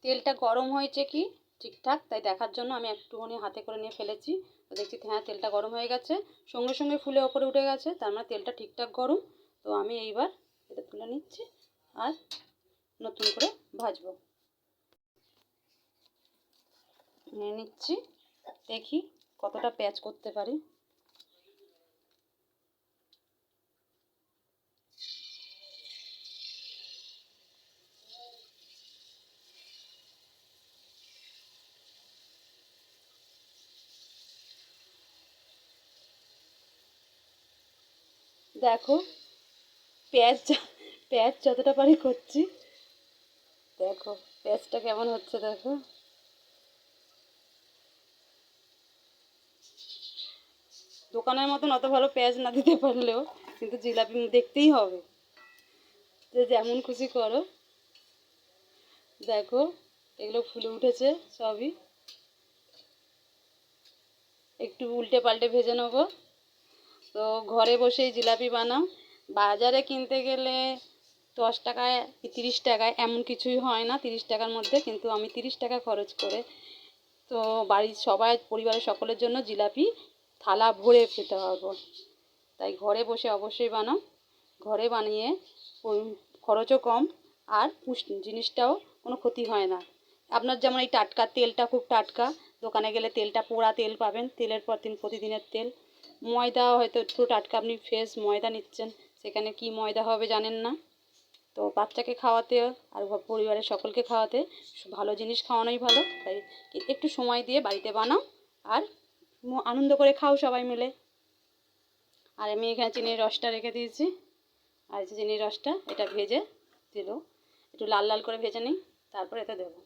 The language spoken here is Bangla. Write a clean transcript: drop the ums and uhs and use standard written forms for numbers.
তেলটা গরম হয়েছে কি ঠিকঠাক তাই দেখার জন্য আমি একটুখানি হাতে করে নিয়ে ফেলেছি। তো দেখছি হ্যাঁ তেলটা গরম হয়ে গেছে, সঙ্গে সঙ্গে ফুলে ওপরে উঠে গেছে, তার মানে তেলটা ঠিকঠাক গরম। তো আমি এইবার এটা তুলে নিচ্ছি আর নতুন করে ভাজবো। নিয়ে নিচ্ছি, দেখি কতটা পেঁয়াজ করতে পারি। দেখো পেঁয়াজ যতটা পারি করছি। দেখো পেঁয়াজটা কেমন হচ্ছে, দেখো দোকানের মতন অত ভালো পেঁয়াজ না দিতে পারলেও কিন্তু জিলাপি দেখতেই হবে, যে যেমন খুশি করো। দেখো এগুলো ফুলে উঠেছে সবই, একটু উল্টে পাল্টে ভেজে নেবো। তো ঘরে বসেই জিলাপি বানাও, বাজারে কিনতে গেলে 10 টাকায় কি 30 টাকায় এমন কিছুই হয় না 30 টাকার মধ্যে, কিন্তু আমি 30 টাকা খরচ করে তো বাড়ির সবাই পরিবারের সকলের জন্য জিলাপি থালা ভরে খেতে পারবো। তাই ঘরে বসে অবশ্যই বানাও, ঘরে বানিয়ে খরচও কম আর জিনিসটাও কোনো ক্ষতি হয় না। আপনার যেমন এই টাটকা তেলটা খুব টাটকা, দোকানে গেলে তেলটা পোড়া তেল পাবেন, তেলের পর দিন প্রতিদিনের তেল। ময়দা হয়তো পুরো টাটকা, আপনি ফ্রেশ ময়দা নিচ্ছেন, সেখানে কি ময়দা হবে জানেন না। তো বাচ্চাকে খাওয়াতে আর পরিবারের সকলকে খাওয়াতে ভালো জিনিস খাওয়ানোই ভালো। তাই একটু সময় দিয়ে বাড়িতে বানাও আর আনন্দ করে খাও সবাই মিলে। আর আমি এখানে চিনির রসটা রেখে দিয়েছি, আর চিনির রসটা এটা ভেজে দিল, একটু লাল লাল করে ভেজে নিই, তারপর এটা দেবো।